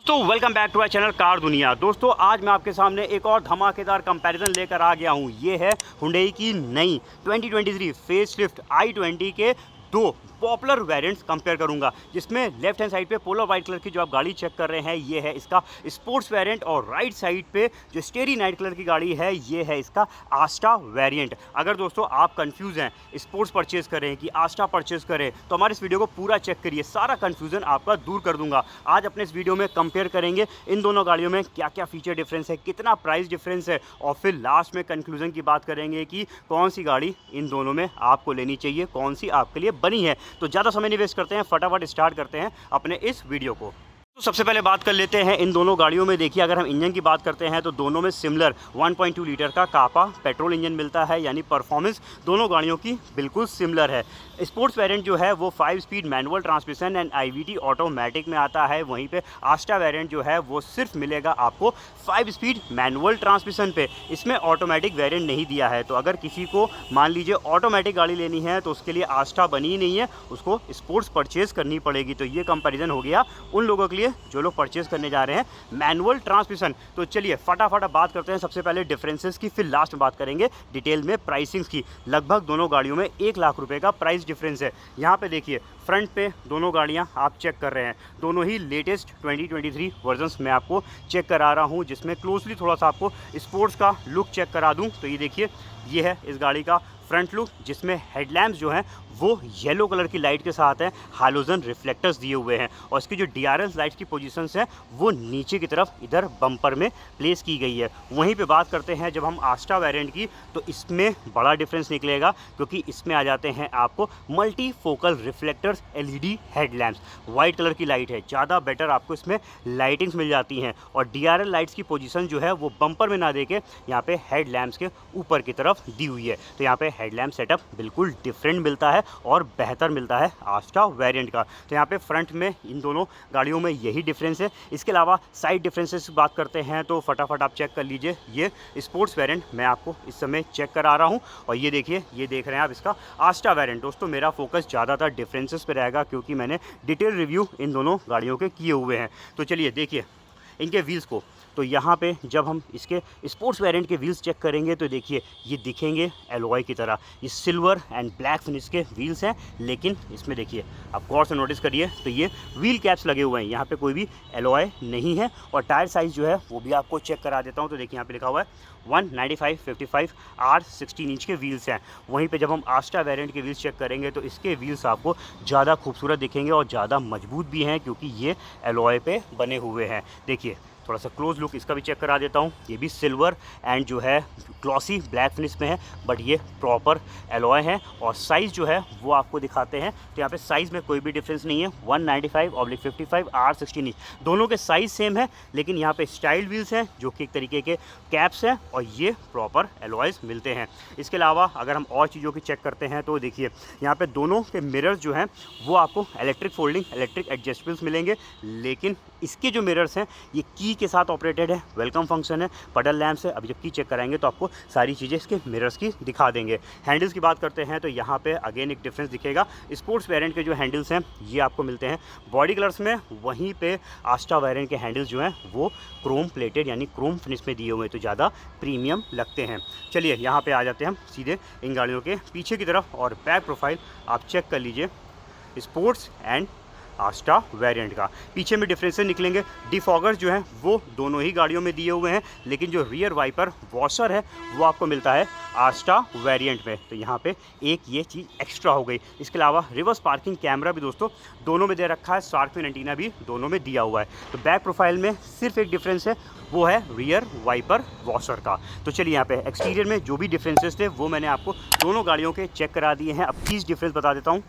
दोस्तों welcome back to our channel car Duniya. दोस्तों आज मैं आपके सामने एक और धमाकेदार कंपैरिजन लेकर आ गया हूं। ये है हुंडई की नई 2023 फेसलिफ्ट i20 के दो पॉपुलर वेरिएंट्स कंपेयर करूंगा, जिसमें लेफ्ट हैंड साइड पे पोलर वाइट कलर की जो आप गाड़ी चेक कर रहे हैं ये है इसका स्पोर्ट्स वेरिएंट, और राइट साइड पे जो स्टेरी नाइट कलर की गाड़ी है ये है इसका आस्टा वेरिएंट। अगर दोस्तों आप कंफ्यूज हैं स्पोर्ट्स परचेज करें कि आस्टा परचेज करें तो हमारे इस वीडियो को पूरा चेक करिए, सारा कन्फ्यूजन आपका दूर कर दूंगा। आज अपने इस वीडियो में कंपेयर करेंगे इन दोनों गाड़ियों में क्या क्या फीचर डिफरेंस है, कितना प्राइस डिफरेंस है, और फिर लास्ट में कंक्लूजन की बात करेंगे कि कौन सी गाड़ी इन दोनों में आपको लेनी चाहिए, कौन सी आपके लिए बनी है। तो ज़्यादा समय नहीं वेस्ट करते हैं, फटाफट स्टार्ट करते हैं अपने इस वीडियो को। तो सबसे पहले बात कर लेते हैं इन दोनों गाड़ियों में। देखिए अगर हम इंजन की बात करते हैं तो दोनों में सिमिलर 1.2 लीटर का कापा पेट्रोल इंजन मिलता है, यानी परफॉर्मेंस दोनों गाड़ियों की बिल्कुल सिमिलर है। स्पोर्ट्स वेरिएंट जो है वो 5 speed manual transmission and IVT automatic में आता है, वहीं पे आस्टा वेरिएंट जो है वो सिर्फ मिलेगा आपको 5 स्पीड मैनुअल ट्रांसमिशन पे। इसमें ऑटोमेटिक वेरिएंट नहीं दिया है, तो अगर किसी को मान लीजिए ऑटोमेटिक गाड़ी लेनी है तो उसके लिए आस्टा बनी ही नहीं है, उसको स्पोर्ट्स परचेज करनी पड़ेगी। तो ये कंपैरिजन हो गया उन लोगों के लिए जो लोग परचेज करने जा रहे हैं मैनुअल ट्रांसमिशन। तो चलिए फटाफट अब बात करते हैं सबसे पहले डिफरेंसेस की, फिर लास्ट में बात करेंगे डिटेल में प्राइसिंग्स की। लगभग दोनों गाड़ियों में 1 लाख रुपए का प्राइस डिफरेंस है। यहाँ पे देखिए फ्रंट पे दोनों गाड़ियाँ आप चेक कर रहे हैं, दोनों ही लेटेस्ट 2023 वर्जन्स में आपको चेक करा रहा हूँ, जिसमें क्लोजली थोड़ा सा आपको स्पोर्ट्स का लुक चेक करा दूँ। तो ये देखिए ये है इस गाड़ी का फ्रंट लुक, जिसमें हेडलैम्प्स जो हैं वो येलो कलर की लाइट के साथ हैं, हालोजन रिफ्लेक्टर्स दिए हुए हैं, और इसकी जो DRL लाइट्स की पोजीशंस हैं वो नीचे की तरफ इधर बम्पर में प्लेस की गई है। वहीं पे बात करते हैं जब हम आस्टा वेरिएंट की, तो इसमें बड़ा डिफरेंस निकलेगा, क्योंकि इसमें आ जाते हैं आपको multi focal reflectors LED headlamps. White colour की लाइट है, ज़्यादा बेटर आपको इसमें लाइटिंग्स मिल जाती हैं, और DRL लाइट्स की पोजीशन जो है वो बम्पर में ना देके यहाँ पे हेडलैम्प्स के ऊपर की तरफ दी हुई है। तो यहाँ पे हेडलैम्प सेटअप बिल्कुल डिफरेंट मिलता है और बेहतर मिलता है आस्टा वेरिएंट का। तो यहाँ पे फ्रंट में इन दोनों गाड़ियों में यही डिफरेंस है। इसके अलावा साइड डिफरेंसेस की बात करते हैं तो फटाफट आप चेक कर लीजिए। ये स्पोर्ट्स वेरिएंट मैं आपको इस समय चेक करा रहा हूँ, और ये देखिए ये देख रहे हैं आप इसका आस्टा वेरिएंट। दोस्तों मेरा फोकस ज़्यादातर डिफरेंसेस पे रहेगा, क्योंकि मैंने डिटेल रिव्यू इन दोनों गाड़ियों के किए हुए हैं। तो चलिए देखिए इनके व्हील्स को, तो यहाँ पे जब हम इसके स्पोर्ट्स वेरिएंट के व्हील्स चेक करेंगे तो देखिए ये दिखेंगे एलॉय की तरह। ये सिल्वर एंड ब्लैक फिनिश के व्हील्स हैं, लेकिन इसमें देखिए आप गौर से नोटिस करिए तो ये व्हील कैप्स लगे हुए हैं, यहाँ पे कोई भी एलॉय नहीं है। और टायर साइज़ जो है वो भी आपको चेक करा देता हूँ। तो देखिए यहाँ पे लिखा हुआ है 195/55 R 16 इंच के व्हील्स हैं। वहीं पे जब हम आस्टा वेरिएंट के व्हील्स चेक करेंगे तो इसके व्हील्स आपको ज़्यादा खूबसूरत दिखेंगे और ज़्यादा मजबूत भी हैं, क्योंकि ये एलॉय पे बने हुए हैं। देखिए थोड़ा सा क्लोज लुक इसका भी चेक करा देता हूँ। ये भी सिल्वर एंड जो है ग्लॉसी ब्लैक फिनिश में है, बट ये प्रॉपर एलॉय है। और साइज़ जो है वो आपको दिखाते हैं, तो यहाँ पे साइज़ में कोई भी डिफरेंस नहीं है। 195/55 R 16 इंच दोनों के साइज़ सेम है, लेकिन यहाँ पे स्टाइल व्हील्स हैं जो कि एक तरीके के कैप्स हैं, और ये प्रॉपर एलॉयज़ मिलते हैं। इसके अलावा अगर हम और चीज़ों की चेक करते हैं तो देखिए यहाँ पे दोनों के मिरर्स जो हैं वो आपको इलेक्ट्रिक फोल्डिंग इलेक्ट्रिक एडजस्टेबल्स मिलेंगे, लेकिन इसके जो मिरर्स हैं ये की के साथ ऑपरेटेड है, वेलकम फंक्शन है, पडल लैम्प्स है। अभी जब की चेक कराएंगे तो आपको सारी चीज़ें इसके मिरर्स की दिखा देंगे। हैंडल्स की बात करते हैं तो यहाँ पे अगेन एक डिफरेंस दिखेगा। स्पोर्ट्स वेरिएंट के जो हैंडल्स हैं ये आपको मिलते हैं बॉडी कलर्स में, वहीं पे आस्टा वेरिएंट के हैंडल्स जो हैं वो क्रोम प्लेटेड यानी क्रोम फिनिश में दिए हुए हैं, तो ज़्यादा प्रीमियम लगते हैं। चलिए यहाँ पे आ जाते हैं हम सीधे इन गाड़ियों के पीछे की तरफ, और बैक प्रोफाइल आप चेक कर लीजिए स्पोर्ट्स एंड आस्टा वेरिएंट का। पीछे में डिफरेंसेस निकलेंगे। डिफॉगर्स जो हैं वो दोनों ही गाड़ियों में दिए हुए हैं, लेकिन जो रियर वाइपर वॉशर है वो आपको मिलता है आस्टा वेरिएंट में। तो यहाँ पे एक ये चीज़ एक्स्ट्रा हो गई। इसके अलावा रिवर्स पार्किंग कैमरा भी दोस्तों दोनों में दे रखा है, शार्क फिन एंटीना भी दोनों में दिया हुआ है। तो बैक प्रोफाइल में सिर्फ एक डिफरेंस है, वो है रियर वाइपर वॉशर का। तो चलिए यहाँ पे एक्सटीरियर में जो भी डिफरेंसेस थे वो मैंने आपको दोनों गाड़ियों के चेक करा दिए हैं। अब चीज़ डिफरेंस बता देता हूँ।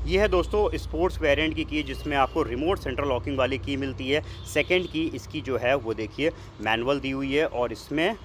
ये है दोस्तों स्पोर्ट्स वेरिएंट की जिसमें आपको रिमोट सेंट्रल लॉकिंग वाली की मिलती है। सेकंड की इसकी जो है वो देखिए मैनुअल दी हुई है, और इसमें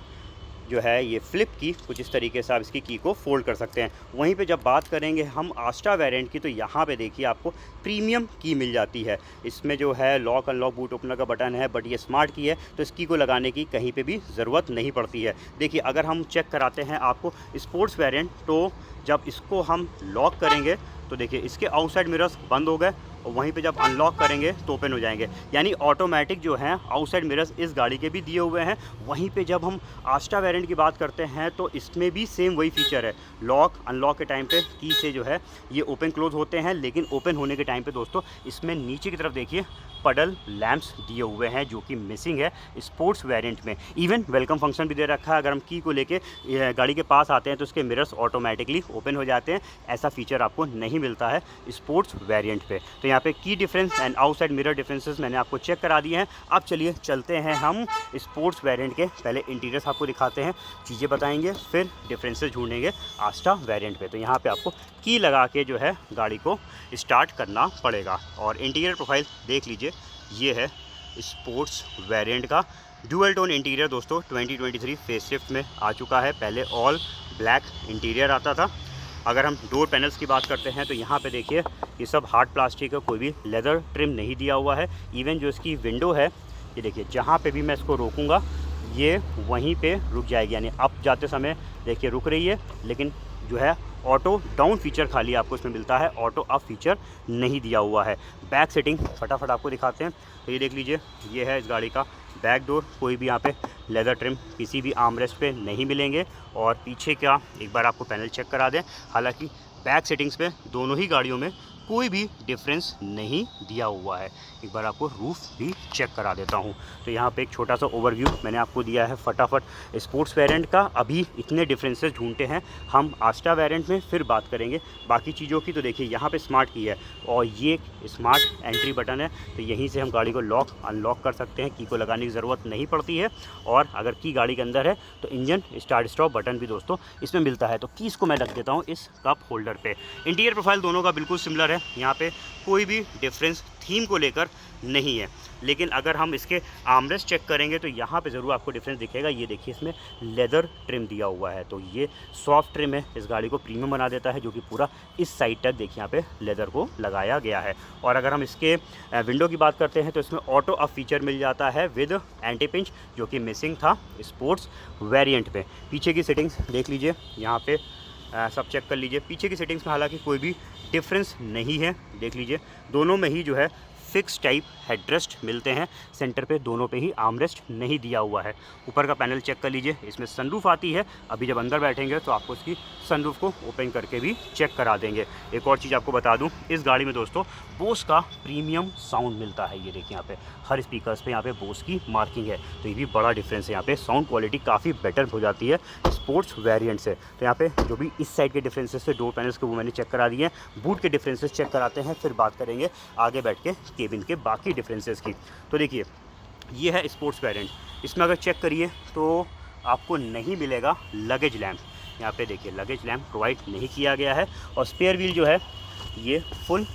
जो है ये फ्लिप की कुछ इस तरीके से आप इसकी की को फोल्ड कर सकते हैं। वहीं पे जब बात करेंगे हम आस्टा वेरिएंट की, तो यहाँ पे देखिए आपको प्रीमियम की मिल जाती है। इसमें जो है लॉक अनलॉक बूट ओपनर का बटन है, बट ये स्मार्ट की है, तो इस की को लगाने की कहीं पे भी ज़रूरत नहीं पड़ती है। देखिए अगर हम चेक कराते हैं आपको स्पोर्ट्स वेरिएंट, तो जब इसको हम लॉक करेंगे तो देखिए इसके आउटसाइड मिरर्स बंद हो गए और वहीं पे जब अनलॉक करेंगे तो ओपन हो जाएंगे, यानी ऑटोमेटिक जो हैं आउटसाइड मिरर्स इस गाड़ी के भी दिए हुए हैं। वहीं पे जब हम आस्टा वेरिएंट की बात करते हैं तो इसमें भी सेम वही फीचर है, लॉक अनलॉक के टाइम पे की से जो है ये ओपन क्लोज होते हैं, लेकिन ओपन होने के टाइम पे दोस्तों इसमें नीचे की तरफ देखिए पडल लैंप्स दिए हुए हैं जो कि मिसिंग है स्पोर्ट्स वेरिएंट में। इवन वेलकम फंक्शन भी दे रखा है, अगर हम की को लेके गाड़ी के पास आते हैं तो उसके मिरर्स ऑटोमेटिकली ओपन हो जाते हैं। ऐसा फीचर आपको नहीं मिलता है स्पोर्ट्स वेरिएंट पे। तो यहाँ पे की difference and outside mirror differences मैंने आपको चेक करा दिए हैं। अब चलिए चलते हैं हम स्पोर्ट्स वेरिएंट के, पहले इंटीरियर्स आपको दिखाते हैं, चीज़ें बताएंगे, फिर डिफरेंसेस ढूंढेंगे आस्टा वेरिएंट पे। तो यहाँ पे आपको की लगा के जो है गाड़ी को स्टार्ट करना पड़ेगा। और इंटीरियर प्रोफाइल देख लीजिए, ये है स्पोर्ट्स वेरिएंट का ड्यूअल टोन इंटीरियर दोस्तों 2023 फेसलिफ्ट में आ चुका है। पहले ऑल ब्लैक इंटीरियर आता था। अगर हम डोर पैनल्स की बात करते हैं तो यहाँ पे देखिए ये सब हार्ड प्लास्टिक है, कोई भी लेदर ट्रिम नहीं दिया हुआ है। इवन जो इसकी विंडो है ये देखिए, जहाँ पे भी मैं इसको रोकूँगा ये वहीं पे रुक जाएगी, यानी अप जाते समय देखिए रुक रही है, लेकिन जो है ऑटो डाउन फीचर खाली आपको इसमें मिलता है, ऑटो अप फीचर नहीं दिया हुआ है। बैक सेटिंग फटाफट आपको दिखाते हैं। तो ये देख लीजिए, ये है इस गाड़ी का बैक डोर, कोई भी यहाँ पे लेदर ट्रिम किसी भी आर्मरेस्ट पे नहीं मिलेंगे। और पीछे का एक बार आपको पैनल चेक करा दें, हालांकि बैक सेटिंग्स पे दोनों ही गाड़ियों में कोई भी डिफरेंस नहीं दिया हुआ है। एक बार आपको रूफ़ भी चेक करा देता हूँ। तो यहाँ पे एक छोटा सा ओवरव्यू मैंने आपको दिया है फटाफट स्पोर्ट्स वेरिएंट का। अभी इतने डिफरेंसेस ढूंढते हैं हम आस्टा वेरिएंट में, फिर बात करेंगे बाकी चीज़ों की। तो देखिए यहाँ पे स्मार्ट की है और ये स्मार्ट एंट्री बटन है, तो यहीं से हम गाड़ी को लॉक अनलॉक कर सकते हैं, की को लगाने की ज़रूरत नहीं पड़ती है। और अगर की गाड़ी के अंदर है तो इंजन स्टार्ट स्टॉप बटन भी दोस्तों इसमें मिलता है। तो कीज़ को मैं रख देता हूँ इस कप होल्डर पे। इंटीरियर प्रोफाइल दोनों का बिल्कुल सिमिलर है, यहाँ पे कोई भी डिफरेंस थीम को लेकर नहीं है। लेकिन अगर हम इसके आर्मरेस्ट चेक करेंगे तो यहाँ पे ज़रूर आपको डिफरेंस दिखेगा। ये देखिए इसमें लेदर ट्रिम दिया हुआ है, तो ये सॉफ्ट ट्रिम है, इस गाड़ी को प्रीमियम बना देता है, जो कि पूरा इस साइड तक देखिए यहाँ पे लेदर को लगाया गया है। और अगर हम इसके विंडो की बात करते हैं तो इसमें ऑटो अप फीचर मिल जाता है विद एंटी पिंच, जो कि मिसिंग था स्पोर्ट्स वेरिएंट पे। पीछे की सेटिंग्स देख लीजिए, यहाँ पे सब चेक कर लीजिए। पीछे की सेटिंग्स में हालांकि कोई भी डिफरेंस नहीं है, देख लीजिए दोनों में ही जो है फिक्स टाइप हेडरेस्ट मिलते हैं, सेंटर पे दोनों पे ही आर्मरेस्ट नहीं दिया हुआ है। ऊपर का पैनल चेक कर लीजिए, इसमें सनरूफ आती है। अभी जब अंदर बैठेंगे तो आपको इसकी सनरूफ को ओपन करके भी चेक करा देंगे। एक और चीज़ आपको बता दूं, इस गाड़ी में दोस्तों बोस का प्रीमियम साउंड मिलता है। ये देखिए यहाँ पे हर स्पीकर्स पे यहाँ पे बोस की मार्किंग है, तो ये भी बड़ा डिफरेंस है। यहाँ पे साउंड क्वालिटी काफ़ी बेटर हो जाती है स्पोर्ट्स वेरिएंट से। तो यहाँ पे जो भी इस साइड के डिफरेंसेस थे डोर पैनल्स के, वो मैंने चेक करा दिए हैं। बूट के डिफरेंसेस चेक कराते हैं, फिर बात करेंगे आगे बैठ के केबिन के बाकी डिफरेंसेस की। तो देखिए ये है स्पोर्ट्स वेरिएंट, इसमें अगर चेक करिए तो आपको नहीं मिलेगा लगेज लैम्प। यहाँ पे देखिए लगेज लैम्प प्रोवाइड नहीं किया गया है। और स्पेयर व्हील जो है ये फुल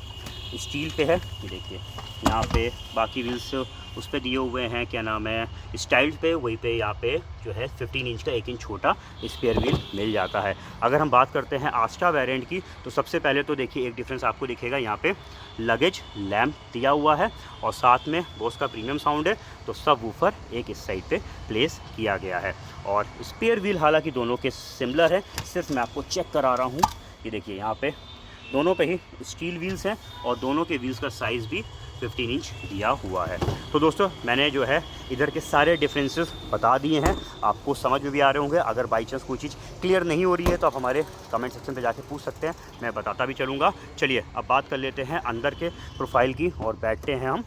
स्टील पे है। ये देखिए यहाँ पे बाकी व्हील्स उस पर दिए हुए हैं, क्या नाम है, स्टाइल्ड पे, वहीं पे यहाँ पे जो है 15 इंच का 1 इंच छोटा स्पेयर व्हील मिल जाता है। अगर हम बात करते हैं आस्टा वेरिएंट की तो सबसे पहले तो देखिए एक डिफरेंस आपको दिखेगा, यहाँ पे लगेज लैम्प दिया हुआ है और साथ में बोस का प्रीमियम साउंड है, तो सब वूफर एक इस साइड पे प्लेस किया गया है। और स्पेयर व्हील हालांकि दोनों के सिमिलर है, सिर्फ मैं आपको चेक करा रहा हूँ। ये देखिए यहाँ पे दोनों पे ही स्टील व्हील्स हैं और दोनों के व्हील्स का साइज़ भी 15 इंच दिया हुआ है। तो दोस्तों मैंने जो है इधर के सारे डिफरेंसेस बता दिए हैं, आपको समझ में भी आ रहे होंगे। अगर बाई चांस कोई चीज़ क्लियर नहीं हो रही है तो आप हमारे कमेंट सेक्शन पे जाके पूछ सकते हैं, मैं बताता भी चलूँगा। चलिए अब बात कर लेते हैं अंदर के प्रोफाइल की और बैठते हैं हम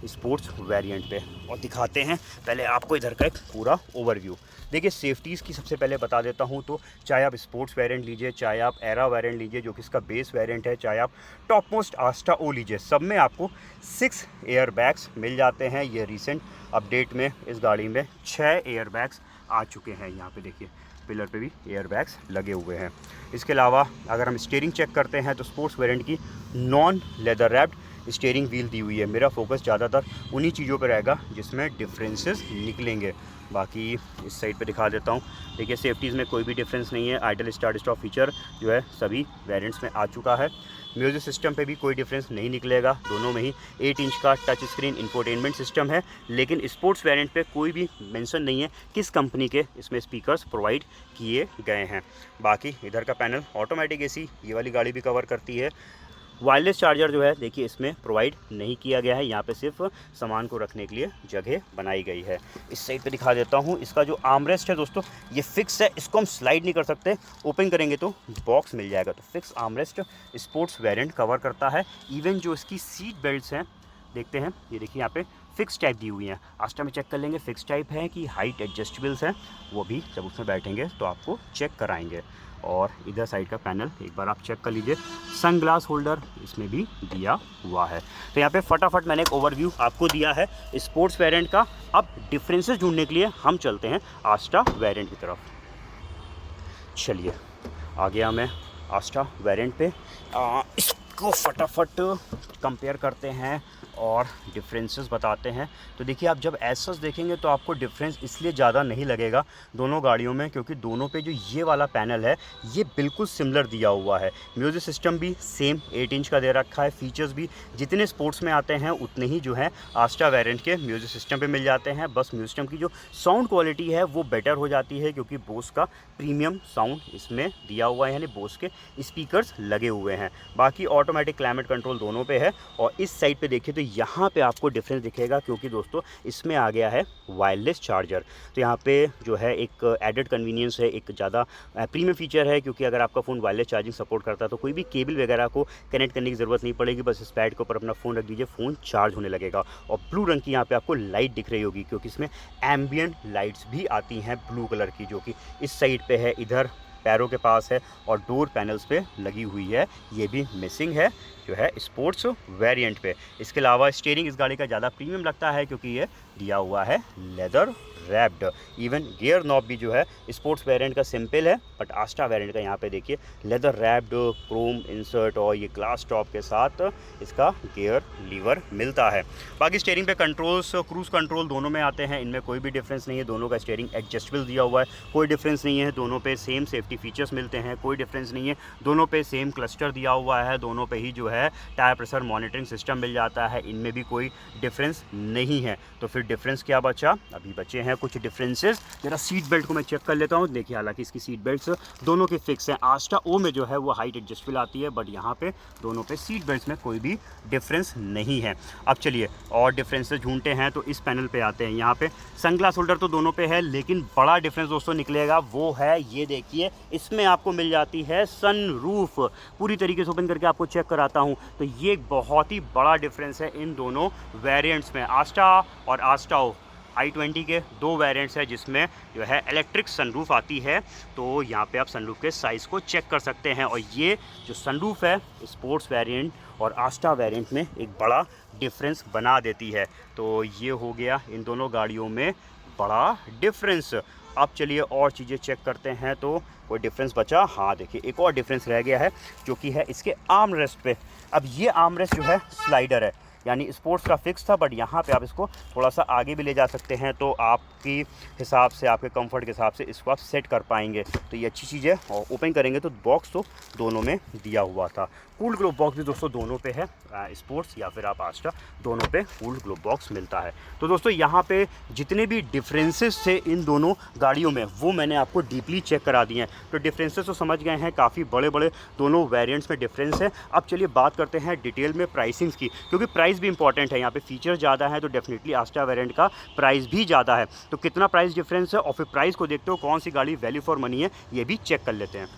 स्पोर्ट्स वेरिएंट पे और दिखाते हैं पहले आपको इधर का एक पूरा ओवरव्यू। देखिए सेफ्टीज़ की सबसे पहले बता देता हूँ, तो चाहे आप स्पोर्ट्स वेरिएंट लीजिए, चाहे आप एरा वेरिएंट लीजिए जो कि इसका बेस वेरिएंट है, चाहे आप टॉप मोस्ट आस्टा ओ लीजिए, सब में आपको 6 एयर बैग्स मिल जाते हैं। ये रिसेंट अपडेट में इस गाड़ी में 6 एयर बैग्स आ चुके हैं। यहाँ पे देखिए पिलर पे भी एयर बैग्स लगे हुए हैं। इसके अलावा अगर हम स्टीयरिंग चेक करते हैं तो स्पोर्ट्स वेरिएंट की non leather wrapped steering wheel दी हुई है। मेरा फोकस ज़्यादातर उन्हीं चीज़ों पर रहेगा जिसमें डिफरेंसेस निकलेंगे। बाकी इस साइड पे दिखा देता हूँ। देखिए सेफ्टीज़ में कोई भी डिफरेंस नहीं है। आइडल स्टार्ट स्टॉप फीचर जो है सभी वेरिएंट्स में आ चुका है। म्यूज़िक सिस्टम पे भी कोई डिफरेंस नहीं निकलेगा, दोनों में ही 8 इंच का टच स्क्रीन इंफोटेनमेंट सिस्टम है। लेकिन स्पोर्ट्स वेरिएंट पे कोई भी मेंशन नहीं है किस कंपनी के इसमें स्पीकर्स प्रोवाइड किए गए हैं। बाकी इधर का पैनल ऑटोमेटिक एसी ये वाली गाड़ी भी कवर करती है। वायरलेस चार्जर जो है देखिए इसमें प्रोवाइड नहीं किया गया है, यहाँ पे सिर्फ सामान को रखने के लिए जगह बनाई गई है। इस साइड पे दिखा देता हूँ, इसका जो आर्मरेस्ट है दोस्तों ये फिक्स है, इसको हम स्लाइड नहीं कर सकते, ओपन करेंगे तो बॉक्स मिल जाएगा। तो fix armrest sports variant cover करता है। इवन जो इसकी सीट बेल्ट्स हैं देखते हैं, ये देखिए यहाँ पे फिक्स टाइप दी हुई हैं। आस्टा में चेक कर लेंगे फिक्स टाइप है कि हाइट एडजस्टेबल्स हैं, वो भी जब उसमें बैठेंगे तो आपको चेक कराएंगे। और इधर साइड का पैनल एक बार आप चेक कर लीजिए, सन ग्लास होल्डर इसमें भी दिया हुआ है। तो यहाँ पे फटाफट मैंने एक ओवरव्यू आपको दिया है स्पोर्ट्स वेरिएंट का। अब डिफरेंसेस ढूंढने के लिए हम चलते हैं आस्टा वेरिएंट की तरफ। चलिए आ गया मैं आस्टा वेरिएंट पे, इसको फटाफट कंपेयर करते हैं और डिफरेंसेस बताते हैं। तो देखिए आप जब एसएस देखेंगे तो आपको डिफरेंस इसलिए ज़्यादा नहीं लगेगा दोनों गाड़ियों में, क्योंकि दोनों पे जो ये वाला पैनल है ये बिल्कुल सिमिलर दिया हुआ है। म्यूज़िक सिस्टम भी सेम 8 इंच का दे रखा है। फीचर्स भी जितने स्पोर्ट्स में आते हैं उतने ही जो है आस्टा वेरिएंट के म्यूज़िक सिस्टम पे मिल जाते हैं। बस म्यूज़िक सिस्टम की जो साउंड क्वालिटी है वो बेटर हो जाती है, क्योंकि बोस का प्रीमियम साउंड इसमें दिया हुआ है, यानी बोस के स्पीकर्स लगे हुए हैं। बाकी ऑटोमेटिक क्लाइमेट कंट्रोल दोनों पे है। और इस साइड पे देखिए तो यहाँ पे आपको डिफरेंस दिखेगा, क्योंकि दोस्तों इसमें आ गया है वायरलेस चार्जर। तो यहाँ पे जो है एक एडेड कन्वीनियंस है, एक ज़्यादा प्रीमियम फीचर है, क्योंकि अगर आपका फ़ोन वायरलेस चार्जिंग सपोर्ट करता है तो कोई भी केबल वगैरह को कनेक्ट करने की ज़रूरत नहीं पड़ेगी। बस इस पैड के ऊपर अपना फ़ोन रख दीजिए, फ़ोन चार्ज होने लगेगा। और ब्लू रंग की यहाँ पे आपको लाइट दिख रही होगी, क्योंकि इसमें एम्बियंट लाइट्स भी आती हैं ब्लू कलर की, जो कि इस साइड पे है, इधर पैरों के पास है और डोर पैनल्स पे लगी हुई है। ये भी मिसिंग है जो है स्पोर्ट्स वेरिएंट पे। इसके अलावा स्टीयरिंग इस गाड़ी का ज़्यादा प्रीमियम लगता है, क्योंकि ये दिया हुआ है leather wrapped. Even gear knob भी जो है स्पोर्ट्स वेरिएंट का सिंपल है, बट आस्टा वेरिएंट का यहाँ पे देखिए लेदर रैप्ड क्रोम इंसर्ट और ये ग्लास टॉप के साथ इसका गियर लीवर मिलता है। बाकी स्टीयरिंग पे कंट्रोल्स क्रूज़ कंट्रोल दोनों में आते हैं, इनमें कोई भी डिफरेंस नहीं है। दोनों का स्टीयरिंग एडजस्टेबल दिया हुआ है, कोई डिफरेंस नहीं है। दोनों पे सेम सेफ्टी फीचर्स मिलते हैं, कोई डिफरेंस नहीं है। दोनों पे सेम क्लस्टर दिया हुआ है, दोनों पे ही जो है टायर प्रेशर मॉनिटरिंग सिस्टम मिल जाता है, इनमें भी कोई डिफरेंस नहीं है। तो फिर डिफरेंस क्या बचा? अभी बचे हैं कुछ डिफरेंसेस। जरा सीट बेल्ट को मैं चेक कर लेता हूँ। देखिए हालांकि इसकी सीट बेल्ट्स दोनों के फिक्स हैं। आस्टा ओ में जो है वो हाइट एडजस्टेबल आती है, बट यहाँ पे दोनों पे सीट बेल्ट्स में कोई भी डिफरेंस नहीं है। अब चलिए और डिफरेंसेस ढूंढते हैं, तो इस पैनल पे आते हैं। यहाँ पे सनग्लास होल्डर तो दोनों पे है, लेकिन बड़ा डिफरेंस दोस्तों निकलेगा, वो है ये देखिए, इसमें आपको मिल जाती है सनरूफ। पूरी तरीके से ओपन करके आपको चेक कराता हूँ। तो ये एक बहुत ही बड़ा डिफरेंस है इन दोनों वेरिएंट्स में। आस्टा और आस्टाओ i20 के दो वेरिएंट्स है, जिसमें जो है इलेक्ट्रिक सनरूफ आती है। तो यहाँ पे आप सनरूफ के साइज़ को चेक कर सकते हैं। और ये जो सनरूफ है स्पोर्ट्स वेरिएंट और आस्टा वेरिएंट में एक बड़ा डिफरेंस बना देती है। तो ये हो गया इन दोनों गाड़ियों में बड़ा डिफरेंस। अब चलिए और चीज़ें चेक करते हैं, तो कोई डिफरेंस बचा? हाँ देखिए एक और डिफरेंस रह गया है, जो कि है इसके आर्म रेस्ट पे। अब ये आर्म रेस्ट जो है स्लाइडर है, यानी स्पोर्ट्स का फिक्स था, बट यहाँ पे आप इसको थोड़ा सा आगे भी ले जा सकते हैं, तो आपकी हिसाब से, आपके कंफर्ट के हिसाब से इसको आप सेट कर पाएंगे। तो ये अच्छी चीज़ है। और ओपन करेंगे तो बॉक्स तो दोनों में दिया हुआ था। कूल्ड ग्लोब बॉक्स भी दोस्तों दोनों पे है, स्पोर्ट्स या फिर आप आस्टा, दोनों पे कूल्ड ग्लोब बॉक्स मिलता है। तो दोस्तों यहाँ पे जितने भी डिफरेंसेस थे इन दोनों गाड़ियों में वो मैंने आपको डीपली चेक करा दिए हैं। तो डिफरेंसेस तो समझ गए हैं, काफ़ी बड़े बड़े दोनों वेरिएंट्स में डिफरेंस है। अब चलिए बात करते हैं डिटेल में प्राइसिंग्स की, क्योंकि प्राइस भी इंपॉर्टेंट है। यहाँ पे फीचर ज़्यादा है तो डेफिनेटली आस्टा वेरिएंट का प्राइस भी ज़्यादा है। तो कितना प्राइस डिफरेंस है और फिर प्राइस को देखते हो कौन सी गाड़ी वैल्यू फॉर मनी है, ये भी चेक कर लेते हैं।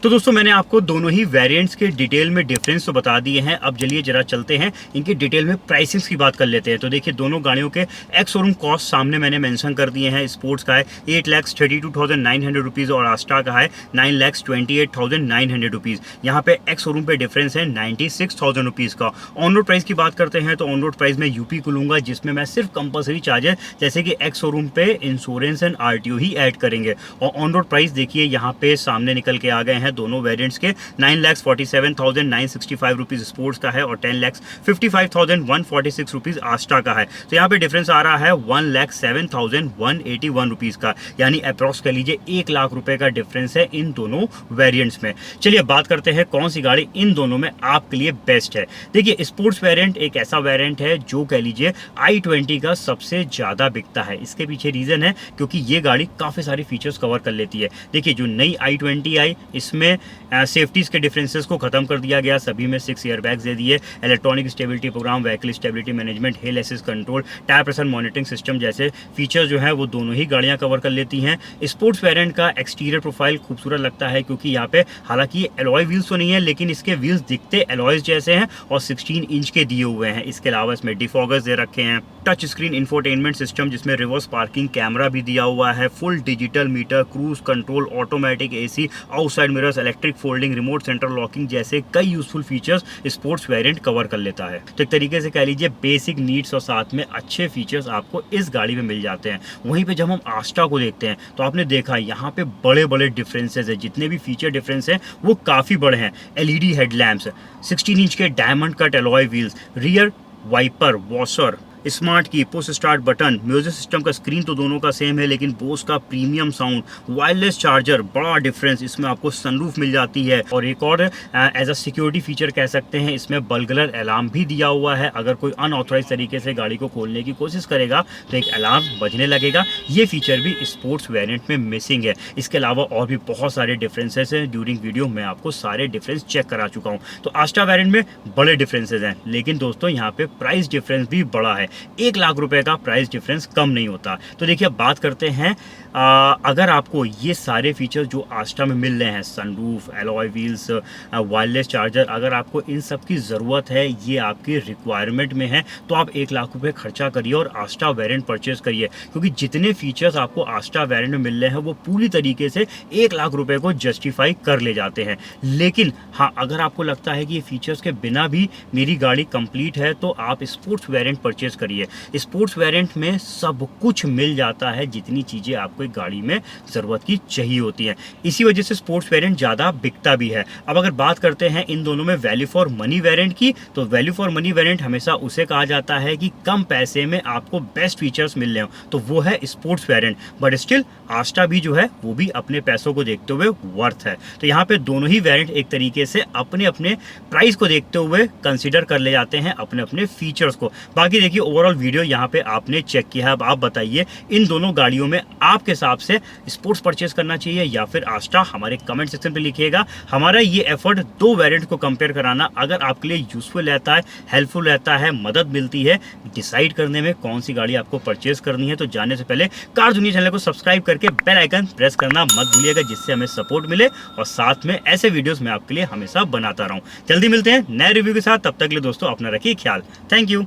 तो दोस्तों मैंने आपको दोनों ही वेरिएंट्स के डिटेल में डिफरेंस तो बता दिए हैं। अब चलिए जरा चलते हैं इनके डिटेल में प्राइसिंग्स की बात कर लेते हैं। तो देखिए दोनों गाड़ियों के एक्स शोरूम कॉस्ट सामने मैंने मेंशन कर दिए हैं। स्पोर्ट्स का है 8,32,900 रुपीज़ और आस्टा का है 9,28,900 रुपीज़। यहाँ पे एक्स शोरूम पे डिफरेंस है 96,000 रुपीज़ का। ऑन रोड प्राइस की बात करते हैं तो ऑन रोड प्राइस में यूपी को लूँगा, जिसमें मैं सिर्फ कंपलसरी चार्जेस जैसे कि एक्स शोरूम पे insurance and RTO he add करेंगे। और ऑन रोड प्राइस देखिए यहाँ पे सामने निकल के आ गए हैं दोनों वेरिएंट्स के। 9,47,965 रुपीज़ स्पोर्ट्स का है और 10,55,146 रुपीज़ आस्टा का है। तो यहाँ पे डिफरेंस आ रहा है 1,07,181 रुपीज़ का, यानी अप्रॉक्स कह लीजिए 1 लाख रुपए का डिफरेंस है इन दोनों वेरिएंट्स में। चलिए बात करते हैं कौन सी गाड़ी इन दोनों में आपके लिए बेस्ट है। देखिए स्पोर्ट्स वेरिएंट एक ऐसा वेरिएंट है जो कह लीजिए i20 का सबसे ज़्यादा बिकता है। इसके पीछे रीज़न है क्योंकि ये गाड़ी काफ़ी सारी फीचर्स कवर कर लेती है। देखिए जो नई i20 आई इसमें सेफ्टीज़ के डिफरेंसेस को खत्म कर दिया गया, सभी में 6 एयरबैग्स दे दिए, electronic stability programme, vehicle stability management, hill assist control, tyre pressure monitoring system जैसे फीचर्स जो है वो दोनों ही गाड़ियाँ कवर कर लेती हैं। स्पोर्ट्स वेरिएंट का एक्सटीरियर प्रोफाइल खूबसूरत लगता है क्योंकि यहाँ पे हालांकि ये एलॉय व्हील्स तो नहीं है लेकिन इसके व्हील्स दिखते एलॉयज जैसे हैं और 16 इंच के दिए हुए हैं। इसके अलावा इसमें डिफॉगर्स दे रखे हैं, टच स्क्रीन इंफोटेनमेंट सिस्टम जिसमें रिवर्स पार्किंग कैमरा भी दिया हुआ है, full digital meter, cruise control, automatic AC, outside mirrors, electric folding, remote centre locking जैसे कई useful features sports variant cover कर लेता है। तो एक तरीके से कह लीजिए बेसिक नीड्स और साथ में अच्छे फीचर्स आपको इस गाड़ी में मिल जाते हैं। वहीं पे जब हम आस्टा को देखते हैं तो आपने देखा यहाँ पे बड़े बड़े डिफरेंसेस है, जितने भी फीचर डिफरेंस है वो काफ़ी बड़े हैं। एलईडी हेडलैम्प्स, 16 इंच के diamond cut alloy wheels, rear wiper, washer, smart key, push start button, music system का स्क्रीन तो दोनों का सेम है लेकिन बोस का प्रीमियम साउंड, वायरलेस चार्जर, बड़ा डिफरेंस, इसमें आपको सनरूफ मिल जाती है और एक और एज अ सिक्योरिटी फीचर कह सकते हैं इसमें बल्गलर अलार्म भी दिया हुआ है। अगर कोई अनऑथराइज तरीके से गाड़ी को खोलने की कोशिश करेगा तो एक अलार्म बजने लगेगा। ये फीचर भी स्पोर्ट्स वेरिएंट में मिसिंग है। इसके अलावा और भी बहुत सारे डिफरेंसेस हैं, ड्यूरिंग वीडियो मैं आपको सारे डिफरेंस चेक करा चुका हूँ। तो आस्टा वेरिएंट में बड़े डिफरेंसेस हैं लेकिन दोस्तों यहाँ पे प्राइस डिफरेंस भी बड़ा है। 1 लाख रुपए का प्राइस डिफरेंस कम नहीं होता। तो देखिए अब बात करते हैं अगर आपको ये सारे फीचर्स जो आस्टा में मिल रहे हैं, sunroof, alloy wheels, wireless charger, अगर आपको इन सब की ज़रूरत है, ये आपकी रिक्वायरमेंट में है तो आप 1 लाख रुपए खर्चा करिए और आस्टा वेरिएंट परचेज करिए क्योंकि जितने फीचर्स आपको आस्टा वेरिएंट में मिल रहे हैं वो पूरी तरीके से 1 लाख रुपए को जस्टिफाई कर ले जाते हैं। लेकिन हाँ, अगर आपको लगता है कि ये फीचर्स के बिना भी मेरी गाड़ी कंप्लीट है तो आप स्पोर्ट्स वेरिएंट परचेज करिए। स्पोर्ट्स वेरिएंट में सब कुछ मिल जाता है जितनी चीज़ें आपको एक गाड़ी में ज़रूरत की चाहिए होती हैं। इसी वजह से स्पोर्ट्स वेरिएंट ज़्यादा बिकता भी है। अब अगर बात करते हैं इन दोनों में वैल्यू फॉर मनी वेरिएंट की, तो वैल्यू फॉर मनी वेरिएंट हमेशा उसे कहा जाता है कि कम पैसे में आपको बेस्ट फीचर्स मिल रहे हो, तो वो है sports variant. But still Ashta भी जो है वो भी अपने पैसों को देखते हुए वर्थ है। तो यहाँ पे दोनों ही वेरिएंट एक तरीके से अपने अपने प्राइस को देखते हुए कंसिडर कर ले जाते हैं अपने अपने फीचर्स को। बाकी देखिए ओवरऑल वीडियो यहाँ पे आपने चेक किया है। अब आप बताइए इन दोनों गाड़ियों में आपके हिसाब से स्पोर्ट्स परचेस करना चाहिए या फिर आस्टा? हमारे कमेंट सेक्शन पे लिखिएगा। हमारा ये एफर्ट दो वेरिएंट को कंपेयर कराना अगर आपके लिए यूजफुल रहता है, हेल्पफुल रहता है, मदद मिलती है डिसाइड करने में कौन सी गाड़ी आपको परचेस करनी है, तो जानने से पहले कार दुनिया चैनल को सब्सक्राइब करके बेल आइकन प्रेस करना मत भूलिएगा, जिससे हमें सपोर्ट मिले और साथ में ऐसे वीडियोस मैं आपके लिए हमेशा बनाता रहूं। जल्दी मिलते हैं नए रिव्यू के साथ, तब तक के लिए दोस्तों अपना रखिए ख्याल। Thank you.